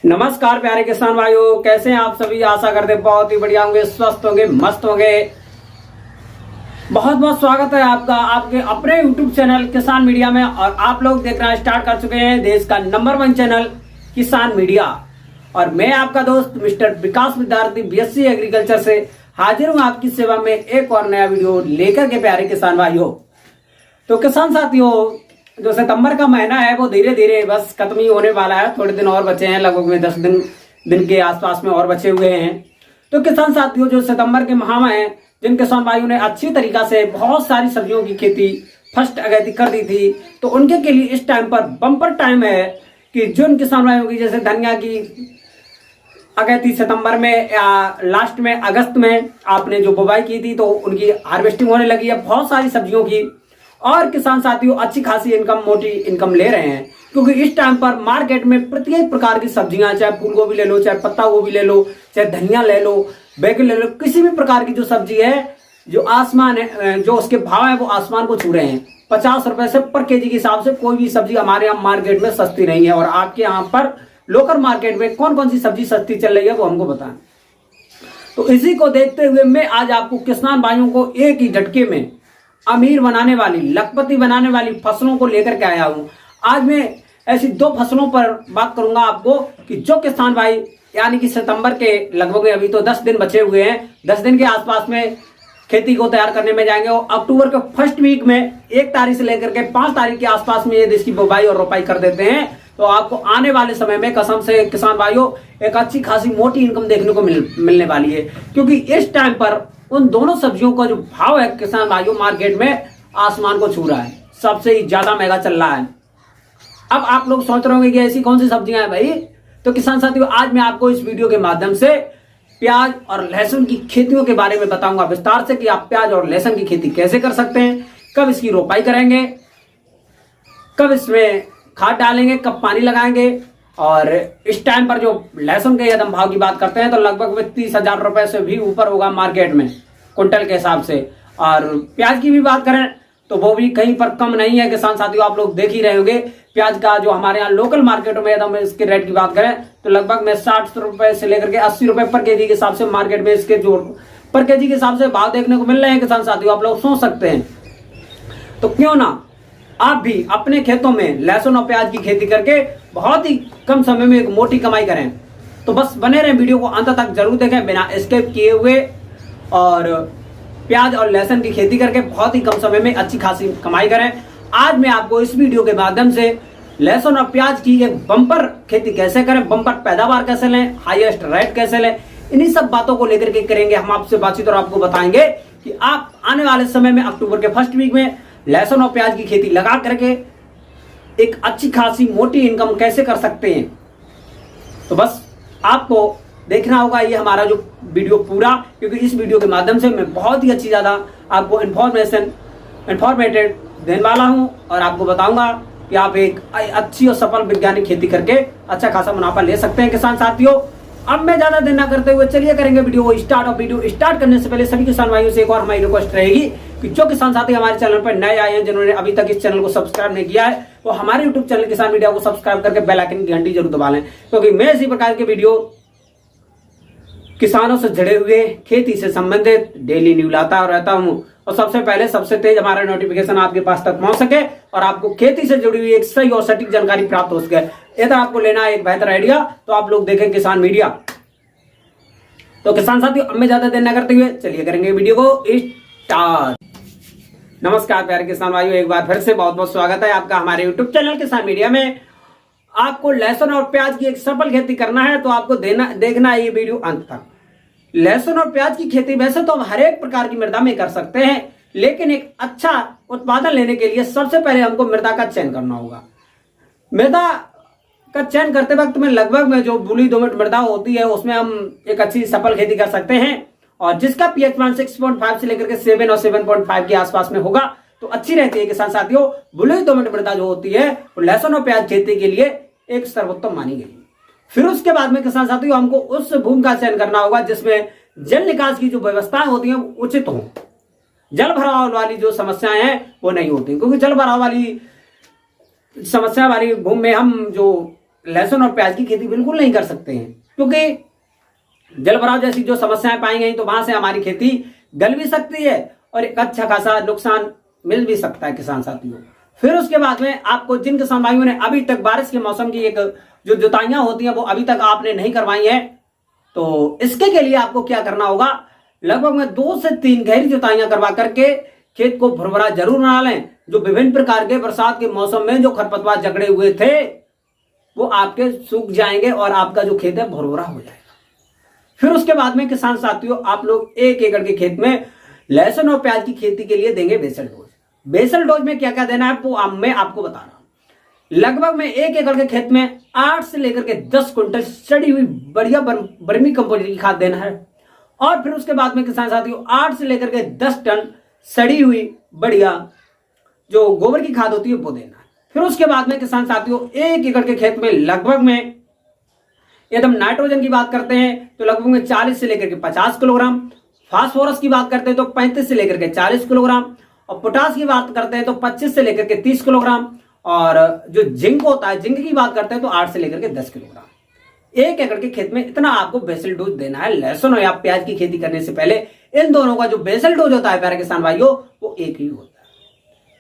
नमस्कार प्यारे किसान भाइयों, कैसे हैं आप सभी। आशा करते बहुत ही बढ़िया होंगे, स्वस्थ होंगे, मस्त होंगे। बहुत बहुत स्वागत है आपका आपके अपने YouTube चैनल किसान मीडिया में। और आप लोग देखना स्टार्ट कर चुके हैं देश का नंबर 1 चैनल किसान मीडिया। और मैं आपका दोस्त मिस्टर विकास विद्यार्थी BSc एग्रीकल्चर से हाजिर हूं आपकी सेवा में एक और नया वीडियो लेकर के। प्यारे किसान भाइयों, तो किसान साथियों, जो सितंबर का महीना है वो धीरे धीरे बस खत्म ही होने वाला है। थोड़े दिन और बचे हैं, लगभग में 10 दिन के आसपास में और बचे हुए हैं। तो किसान साथियों, जो सितंबर के माह में जिन किसान भाइयों ने अच्छी तरीका से बहुत सारी सब्जियों की खेती फर्स्ट अगैती कर दी थी, तो उनके के लिए इस टाइम पर बम्पर टाइम है कि जिन किसान भाइयों की जैसे धनिया की अगैती सितंबर में या लास्ट में अगस्त में आपने जो बुवाई की थी, तो उनकी हार्वेस्टिंग होने लगी है बहुत सारी सब्जियों की। और किसान साथियों अच्छी खासी इनकम, मोटी इनकम ले रहे हैं, क्योंकि इस टाइम पर मार्केट में प्रत्येक प्रकार की सब्जियां, चाहे फूल गोभी ले लो, चाहे पत्ता गोभी ले लो, चाहे धनिया ले लो, बैगन ले लो, किसी भी प्रकार की जो सब्जी है, जो आसमान है, जो उसके भाव है वो आसमान को छू रहे हैं। 50 रुपए से पर केजी के हिसाब से कोई भी सब्जी हमारे यहाँ मार्केट में सस्ती नहीं है। और आपके यहाँ पर लोकल मार्केट में कौन कौन सी सब्जी सस्ती चल रही है वो हमको बताएं। तो इसी को देखते हुए मैं आज आपको किसान भाइयों को एक ही झटके में अमीर बनाने वाली, लखपति बनाने वाली फसलों को लेकर के आया हूं। आज मैं ऐसी 2 फसलों पर बात करूंगा आपको कि जो किसान भाई यानी कि सितंबर के लगभग अभी तो 10 दिन बचे हुए हैं, 10 दिन के आसपास में खेती को तैयार करने में जाएंगे। और अक्टूबर के फर्स्ट वीक में 1 तारीख से लेकर के 5 तारीख के आसपास में ये इसकी बुवाई और रोपाई कर देते हैं, तो आपको आने वाले समय में कसम से किसान भाइयों एक अच्छी खासी मोटी इनकम देखने को मिलने वाली है। क्योंकि इस टाइम पर उन दोनों सब्जियों का जो भाव है किसान भाइयों मार्केट में आसमान को छू रहा है, सबसे ज्यादा महंगा चल रहा है। अब आप लोग सोच रहे होंगे कि ऐसी कौन सी सब्जियां हैं भाई। तो किसान साथियों, आज मैं आपको इस वीडियो के माध्यम से प्याज और लहसुन की खेतियों के बारे में बताऊंगा विस्तार से कि आप प्याज और लहसुन की खेती कैसे कर सकते हैं, कब इसकी रोपाई करेंगे, कब इसमें खाद डालेंगे, कब पानी लगाएंगे। और इस टाइम पर जो लहसुन के यदि हम भाव की बात करते हैं तो लगभग 30,000 रुपए से भी ऊपर होगा मार्केट में कुंटल के हिसाब से। और प्याज की भी बात करें तो वो भी कहीं पर कम नहीं है। किसान साथियों, आप लोग देख ही रहे होंगे प्याज का जो हमारे यहाँ लोकल मार्केटों में यदि हम इसके रेट की बात करें तो लगभग में 60 रुपए से लेकर के 80 रुपए पर केजी के हिसाब से मार्केट में इसके जो पर केजी के हिसाब से भाव देखने को मिल रहे हैं। किसान साथियों, आप लोग सोच सकते हैं, तो क्यों ना आप भी अपने खेतों में लहसुन और प्याज की खेती करके बहुत ही कम समय में एक मोटी कमाई करें। तो बस बने रहें, वीडियो को अंत तक जरूर देखें बिना स्किप किए हुए। और प्याज और लहसुन की खेती करके बहुत ही कम समय में अच्छी खासी कमाई करें। आज मैं आपको इस वीडियो के माध्यम से लहसुन और प्याज की एक बम्पर खेती कैसे करें, बम्पर पैदावार कैसे लें, हाईएस्ट रेट कैसे लें, इन्हीं सब बातों को लेकर के करेंगे हम आपसे बातचीत। और आपको बताएंगे कि आप आने वाले समय में अक्टूबर के फर्स्ट वीक में लहसुन और प्याज की खेती लगा करके एक अच्छी खासी मोटी इनकम कैसे कर सकते हैं। तो बस आपको देखना होगा ये हमारा जो वीडियो पूरा, क्योंकि इस वीडियो के माध्यम से मैं बहुत ही अच्छी ज्यादा आपको इन्फॉर्मेटेड देने वाला हूं। और आपको बताऊंगा कि आप एक अच्छी और सफल वैज्ञानिक खेती करके अच्छा खासा मुनाफा ले सकते हैं। किसान साथियों, अब मैं ज्यादा देर ना करते हुए चलिए करेंगे वीडियो को स्टार्ट। और वीडियो स्टार्ट करने से पहले सभी किसान भाइयों से एक और हमारी रिक्वेस्ट रहेगी कि जो किसान साथी हमारे चैनल पर नए आए हैं, जिन्होंने अभी तक इस चैनल को सब्सक्राइब नहीं किया है, वो हमारे यूट्यूब चैनल किसान मीडिया को सब्सक्राइब करके बेल आइकन की घंटी जरूर दबा लें, क्योंकि मैं इसी प्रकार के वीडियो किसानों से जुड़े हुए खेती से संबंधित डेली न्यूज लाता रहता हूं। और सबसे पहले सबसे तेज हमारा नोटिफिकेशन आपके पास तक पहुंच सके और आपको खेती से जुड़ी हुई एक सही और सटीक जानकारी प्राप्त हो सके। यदि आपको लेना है एक बेहतर आइडिया तो आप लोग देखें किसान मीडिया। तो किसान साथियों, अब मैं ज्यादा देर न करते हुए चलिए करेंगे वीडियो को स्टार्ट। नमस्कार प्यारे किसान भाइयों, एक बार फिर से बहुत बहुत स्वागत है आपका हमारे यूट्यूब चैनल किसान मीडिया में। आपको लहसुन और प्याज की एक सफल खेती करना है तो आपको देखना है ये वीडियो अंत तक। लहसुन और प्याज की खेती वैसे तो हम हर एक प्रकार की मृदा में कर सकते हैं, लेकिन एक अच्छा उत्पादन लेने के लिए सबसे पहले हमको मृदा का चयन करना होगा। मृदा का चयन करते वक्त में लगभग में जो बलुई दोमट मृदा होती है उसमें हम एक अच्छी सफल खेती कर सकते हैं। और जिसका पीएच मान 6.5 से लेकर के 7 और 7.5 के आसपास में होगा तो अच्छी रहती है। किसान साथियों, बलुई दोमट मृदा जो होती है वो लहसुन और प्याज खेती के लिए एक सर्वोत्तम मानी गई। फिर उसके बाद में किसान साथियों हमको उस भूमि का चयन करना होगा जिसमें जल निकास की जो व्यवस्थाएं होती हैं उचित हो, जल भराव वाली जो समस्याएं हैं वो नहीं होती। क्योंकि जल भराव वाली समस्या वाली भूमि में हम जो लहसुन और प्याज की खेती बिल्कुल नहीं कर सकते हैं, क्योंकि जलभराव जैसी जो समस्याएं पाई गई तो वहां से हमारी खेती गल भी सकती है और एक अच्छा खासा नुकसान मिल भी सकता है किसान साथियों। फिर उसके बाद में आपको जिन किसान भाइयों ने अभी तक बारिश के मौसम की एक जो जुताइयां होती हैं वो अभी तक आपने नहीं करवाई है, तो इसके लिए आपको क्या करना होगा, लगभग में 2 से 3 गहरी जुताइयां करवा करके खेत को भुरभुरा जरूर बना लें। जो विभिन्न प्रकार के बरसात के मौसम में जो खरपतवार जकड़े हुए थे वो आपके सूख जाएंगे और आपका जो खेत है भुरभुरा हो जाएगा। फिर उसके बाद में किसान साथियों आप लोग 1 एकड़ के खेत में लहसुन और प्याज की खेती के लिए देंगे बेसल डोज। बेसल डोज में क्या क्या देना है वो मैं आपको बता रहा हूं। लगभग में 1 एकड़ के खेत में 8 से लेकर के 10 क्विंटल सड़ी हुई बढ़िया वर्मी कंपोस्ट की खाद देना है। और फिर उसके बाद में किसान साथियों 8 से लेकर के 10 टन सड़ी हुई बढ़िया जो गोबर की खाद होती है वो देना है। फिर उसके बाद में किसान साथियों 1 एकड़ के खेत में लगभग में एकदम नाइट्रोजन की बात करते हैं तो लगभग में 40 से लेकर के 50 किलोग्राम, फास्फोरस की बात करते हैं तो 35 से लेकर के 40 किलोग्राम, और पोटास की बात करते हैं तो 25 से लेकर के 30 किलोग्राम, और जो जिंक होता है जिंक की बात करते हैं तो 8 से लेकर के 10 किलोग्राम। 1 एकड़ के खेत में इतना आपको बेसल डोज देना है। लहसुन या प्याज की खेती करने से पहले इन दोनों का जो बेसल डोज होता है प्यारे किसान भाइयों वो एक ही होता है।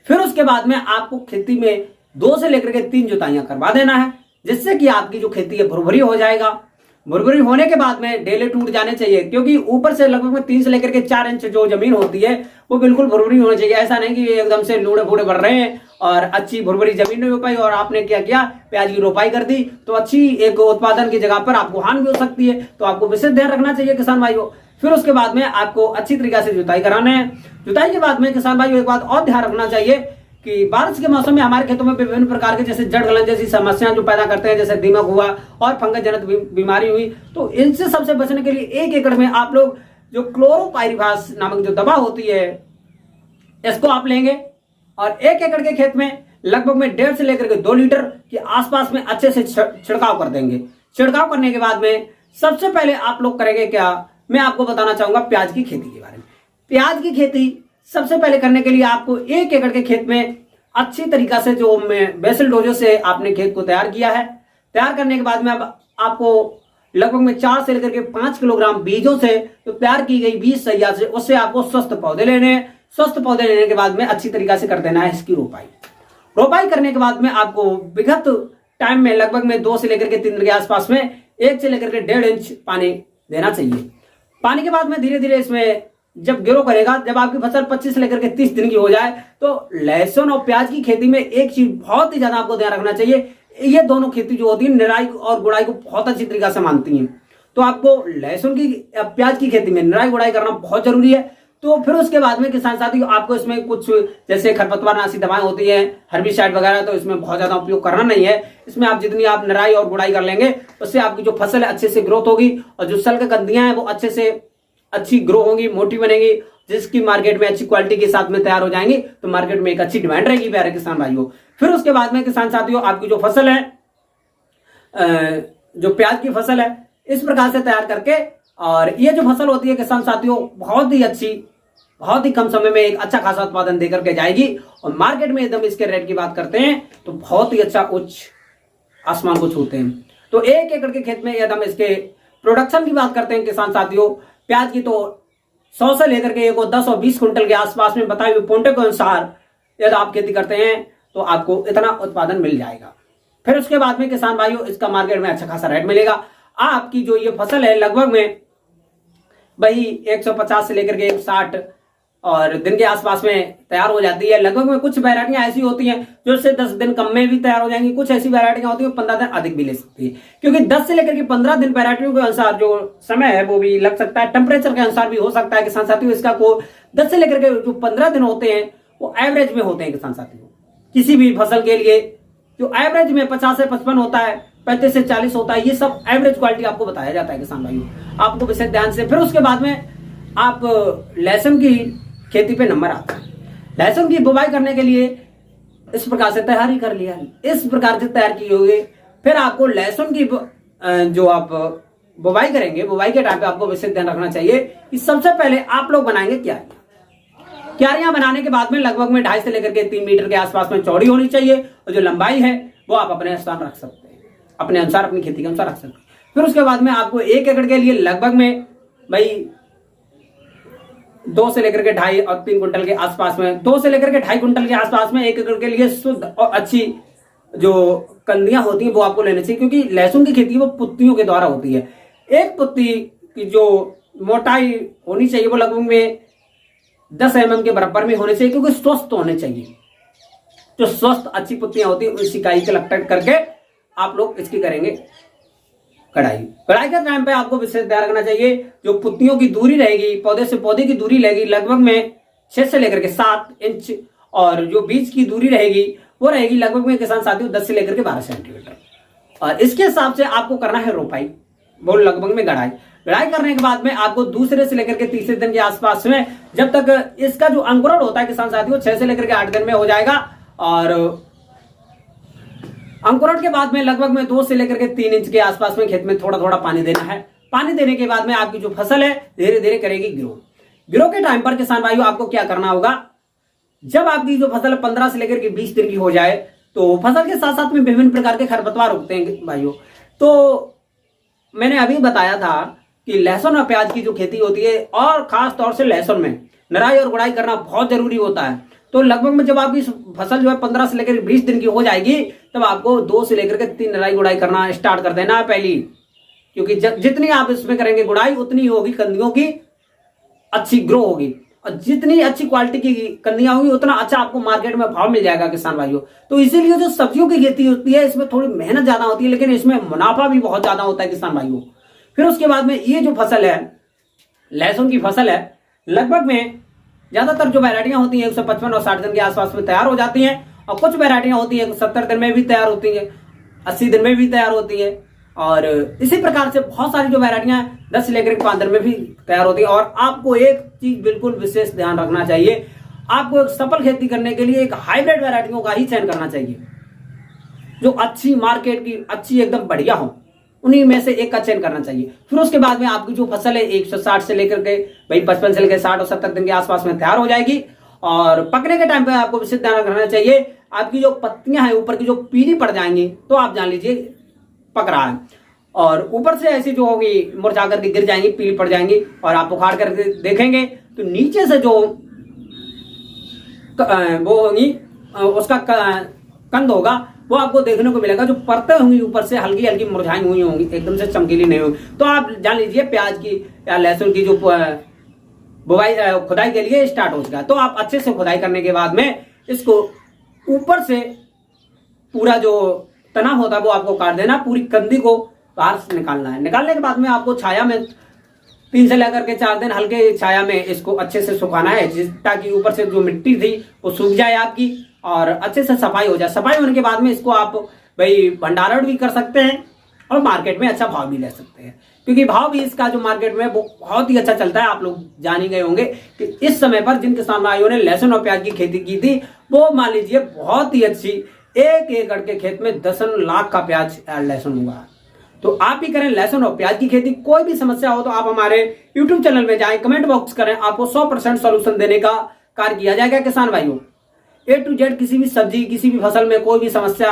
फिर उसके बाद में आपको खेती में 2 से लेकर के 3 जुताइयां करवा देना है, जिससे कि आपकी जो खेती है भुरभुरी हो जाएगा। भुरभुरी होने के बाद में डेले टूट जाने चाहिए, क्योंकि ऊपर से लगभग में 3 से लेकर के 4 इंच जो जमीन होती है वो बिल्कुल भुरभुरी होनी चाहिए। ऐसा नहीं कि एकदम से लूड़े फूड़े बढ़ रहे हैं और अच्छी भुरभुरी जमीन नहीं हो पाई और आपने क्या किया, प्याज की रोपाई कर दी, तो अच्छी एक उत्पादन की जगह पर आपको हानि भी हो सकती है। तो आपको विशेष ध्यान रखना चाहिए किसान भाइयों। फिर उसके बाद में आपको अच्छी तरीके से जुताई कराना है। जुताई के बाद में किसान भाइयों एक बात और ध्यान रखना चाहिए कि बारिश के मौसम में हमारे खेतों में विभिन्न प्रकार के जैसे जड़ गलन जैसी समस्याएं जो पैदा करते हैं, जैसे दीमक हुआ और फंगस जनित बीमारी हुई, तो इनसे सबसे बचने के लिए 1 एकड़ में आप लोग जो क्लोरोपाइरिफास नामक जो दवा होती है इसको आप लेंगे और 1 एकड़ के खेत में लगभग में 1.5 से लेकर के 2 लीटर के आसपास में अच्छे से छिड़काव कर देंगे। छिड़काव करने के बाद में सबसे पहले आप लोग करेंगे क्या, मैं आपको बताना चाहूंगा प्याज की खेती के बारे में। प्याज की खेती सबसे पहले करने के लिए आपको 1 एकड़ के खेत में अच्छी तरीका से जो बेसल डोजों से आपने खेत को तैयार किया है, तैयार करने के बाद में अब आपको लगभग में 4 से लेकर के 5 किलोग्राम बीजों से जो तैयार की गई बीज सैया से उससे आपको स्वस्थ पौधे लेने हैं। स्वस्थ पौधे लेने के बाद में अच्छी तरीका से कर देना है इसकी रोपाई। रोपाई करने के बाद में आपको विगत टाइम में लगभग में 2 से लेकर के 3 दिन के आसपास में 1 से लेकर के 1.5 इंच पानी देना चाहिए। पानी के बाद में धीरे धीरे इसमें जब ग्रो करेगा, जब आपकी फसल 25 से लेकर के 30 दिन की हो जाए, तो लहसुन और प्याज की खेती में एक चीज बहुत ही ज्यादा आपको ध्यान रखना चाहिए। ये दोनों खेती जो होती है निराई और गुड़ाई को बहुत अच्छी तरीका से मानती हैं, तो आपको लहसुन की प्याज की खेती में निराई गुड़ाई करना बहुत जरूरी है। तो फिर उसके बाद में किसान साथियों आपको इसमें कुछ जैसे खरपतवार नाशी दवाएं होती है, हर्बिसाइड वगैरह, तो इसमें बहुत ज्यादा उपयोग करना नहीं है। इसमें आप जितनी आप निराई और गुड़ाई कर लेंगे उससे आपकी जो फसल है अच्छे से ग्रोथ होगी और जो सल के कंदियां हैं वो अच्छे से अच्छी ग्रो होंगी, मोटी बनेगी, जिसकी मार्केट में अच्छी क्वालिटी के साथ में तैयार हो जाएंगी, तो मार्केट में एक अच्छी डिमांड रहेगी प्यारे किसान भाइयों। फिर उसके बाद में किसान साथियों आपकी जो फसल है, जो प्याज की फसल है, इस प्रकार से तैयार करके, और ये जो फसल होती है किसान साथियों बहुत ही अच्छी, बहुत ही कम समय में एक अच्छा खासा उत्पादन देकर के जाएगी और मार्केट में एकदम इसके रेट की बात करते हैं तो बहुत ही अच्छा उच्च आसमान को छूते हैं। तो 1 एकड़ के खेत में एकदम इसके प्रोडक्शन की बात करते हैं किसान साथियों, प्याज की तो 100 से लेकर के 10 और 20 कुंटल के आसपास में बताए हुए पोंटे के अनुसार यदि आप खेती करते हैं तो आपको इतना उत्पादन मिल जाएगा। फिर उसके बाद में किसान भाइयों इसका मार्केट में अच्छा खासा रेट मिलेगा। आपकी जो ये फसल है लगभग में वही 150 से लेकर के 160 और दिन के आसपास में तैयार हो जाती है। लगभग में कुछ वैरायटियां ऐसी होती हैं जो इससे 10 दिन कम में भी तैयार हो जाएंगी, कुछ ऐसी वैरायटियां होती हैं 15 दिन अधिक भी ले सकती है, क्योंकि 10 से लेकर के 15 दिन वैरायटियों के अनुसार जो समय है वो भी लग सकता है, टेम्परेचर के अनुसार भी हो सकता है किसान साथियों। इसका को 10 से लेकर के जो 15 दिन होते हैं वो एवरेज में होते हैं किसान साथियों। किसी भी फसल के लिए जो एवरेज में 50 से 55 होता है, 35 से 40 होता है, ये सब एवरेज क्वालिटी आपको बताया जाता है किसान भाइयों, आपको विशेष ध्यान से। फिर उसके बाद में आप लहसुन की खेती पे नंबर आता है। लहसुन की बुवाई करने के लिए इस प्रकार से तैयारी कर लिया, इस प्रकार से तैयार की होगी। फिर आपको लहसुन की जो आप बुवाई करेंगे, बुवाई के टाइम पे आपको विशेष ध्यान रखना चाहिए कि सबसे पहले आप लोग बनाएंगे क्यारियां। क्यारियां बनाने के बाद में लगभग में 2.5 से लेकर के 3 मीटर के आसपास में चौड़ी होनी चाहिए और जो लंबाई है वो आप अपने स्थान रख सकते हैं। अपने अनुसार, अपनी खेती के अनुसार रख सकते हैं। फिर उसके बाद में आपको 1 एकड़ के लिए लगभग में भाई 2 से लेकर के 2.5 और 3 कुंटल के आसपास में, 2 से लेकर के 2.5 कुंटल के आसपास में 1 एकड़ के लिए शुद्ध और अच्छी जो कंदियां होती हैं वो आपको लेनी चाहिए, क्योंकि लहसुन की खेती वो पुत्तियों के द्वारा होती है। एक पुत्ती की जो मोटाई होनी चाहिए वो लगभग में 10 mm के बराबर में होनी चाहिए, क्योंकि स्वस्थ होने चाहिए। जो स्वस्थ अच्छी पुत्तियां होती है उस इकाई कलेक्ट करके आप लोग इसकी करेंगे कढ़ाई। कढ़ाई के टाइम पे आपको विशेष ध्यान रखना चाहिए, जो पुत्तियों की दूरी रहेगी, पौधे से पौधे की दूरी रहेगी लगभग में 6 से लेकर के 7 इंच, और जो बीज की दूरी रहेगी वो रहेगी लगभग में किसान साथियों 10 से लेकर के 12 सेंटीमीटर। और इसके हिसाब से आपको करना है रोपाई, वो लगभग में गढ़ाई करने के बाद में आपको दूसरे से लेकर के तीसरे दिन के आसपास में, जब तक इसका जो अंकुरण होता है किसान साथियों 6 से लेकर के 8 दिन में हो जाएगा, और अंकुरण के बाद में लगभग में 2 से लेकर के 3 इंच के आसपास में खेत में थोड़ा थोड़ा पानी देना है। पानी देने के बाद में आपकी जो फसल है धीरे धीरे करेगी ग्रो के टाइम पर किसान भाइयों आपको क्या करना होगा, जब आपकी जो फसल 15 से लेकर के 20 दिन की हो जाए, तो फसल के साथ साथ में विभिन्न प्रकार के खरपतवार उगते हैं भाइयों। तो मैंने अभी बताया था कि लहसुन और प्याज की जो खेती होती है, और खास तौर से लहसुन में नराई और गुड़ाई करना बहुत जरूरी होता है। तो लगभग में जब आपकी फसल जो है 15 से लेकर 20 दिन की हो जाएगी, तब आपको 2 से लेकर के 3 नराई गुड़ाई करना स्टार्ट कर देना है पहली, क्योंकि जितनी आप इसमें करेंगे गुड़ाई उतनी होगी कंदियों की अच्छी ग्रो होगी, और जितनी अच्छी क्वालिटी की कंदियां होंगी उतना अच्छा आपको मार्केट में भाव मिल जाएगा किसान भाइयों। तो इसीलिए जो सब्जियों की खेती होती है इसमें थोड़ी मेहनत ज्यादा होती है, लेकिन इसमें मुनाफा भी बहुत ज्यादा होता है किसान भाइयों। फिर उसके बाद में ये जो फसल है लहसुन की फसल है, लगभग में ज्यादातर जो वैरायटियां होती हैं 155 और 60 दिन के आसपास में तैयार हो जाती हैं, और कुछ वैरायटियां होती हैं 70 दिन में भी तैयार होती हैं, 80 दिन में भी तैयार होती है, और इसी प्रकार से बहुत सारी जो वैरायटियां 10 से लेकर 5 दिन में भी तैयार होती है। और आपको एक चीज बिल्कुल विशेष ध्यान रखना चाहिए, आपको एक सफल खेती करने के लिए एक हाइब्रिड वैरायटियों का ही चयन करना चाहिए, जो अच्छी मार्केट की अच्छी एकदम बढ़िया हो, उन्हीं में से एक का चयन करना चाहिए। फिर उसके बाद में आपकी जो फसल है 160 से लेकर के भाई 55 से लेकर 60 और 70 दिन के आसपास में तैयार हो जाएगी, और पकने के टाइम पे आपको विशेष ध्यान रखना चाहिए, आपकी जो पत्तियां हैं ऊपर की जो पीली पड़ जाएंगी तो आप जान लीजिए पक रहा है, और ऊपर से ऐसी जो होगी मुरझा करके गिर जाएंगी, पीली पड़ जाएंगी, और आप उखाड़ करके देखेंगे तो नीचे से जो वो होगी उसका कंद होगा वो आपको देखने को मिलेगा, जो परतें होंगी ऊपर से हल्की हल्की मुरझाई हुई होंगी, एकदम से चमकीली नहीं होगी। तो आप जान लीजिए प्याज की या लहसुन की जो बुवाई खुदाई के लिए स्टार्ट हो चुका। तो आप अच्छे से खुदाई करने के बाद में इसको ऊपर से पूरा जो तना होता है वो आपको काट देना, पूरी कंदी को बाहर से निकालना है। निकालने के बाद में आपको छाया में 3 से लेकर के 4 दिन हल्के छाया में इसको अच्छे से सुखाना है, ताकि ऊपर से जो मिट्टी थी वो सूख जाए आपकी, और अच्छे से सफाई हो जाए। सफाई होने के बाद में इसको आप भाई भंडारण भी कर सकते हैं, और मार्केट में अच्छा भाव भी ले सकते हैं, क्योंकि भाव भी इसका जो मार्केट में वो बहुत ही अच्छा चलता है। आप लोग जान ही गए होंगे कि इस समय पर जिन किसान भाइयों ने लहसुन और प्याज की खेती की थी वो मान लीजिए बहुत ही अच्छी 1 एकड़ के खेत में 10 लाख का प्याज लहसुन हुआ। तो आप भी करें लहसुन और प्याज की खेती। कोई भी समस्या हो तो आप हमारे YouTube चैनल में जाएं, कमेंट बॉक्स करें, आपको 100% सॉल्यूशन देने का कार्य किया जाएगा किसान भाइयों। A to Z किसी भी सब्जी किसी भी फसल में कोई भी समस्या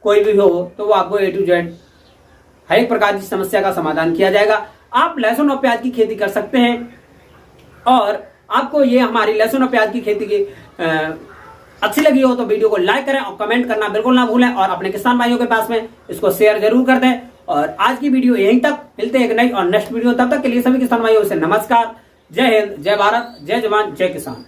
कोई भी हो तो वो आपको A to Z हर एक प्रकार की समस्या का समाधान किया जाएगा। आप लहसुन और प्याज की खेती कर सकते हैं, और आपको ये हमारी लहसुन और प्याज की खेती की अच्छी लगी हो तो वीडियो को लाइक करें और कमेंट करना बिल्कुल ना भूलें, और अपने किसान भाइयों के पास में इसको शेयर जरूर कर दें। और आज की वीडियो यहीं तक, मिलते हैं एक नई और नेक्स्ट वीडियो, तब तक के लिए सभी किसान भाइयों से नमस्कार। जय हिंद, जय भारत, जय जवान, जय किसान।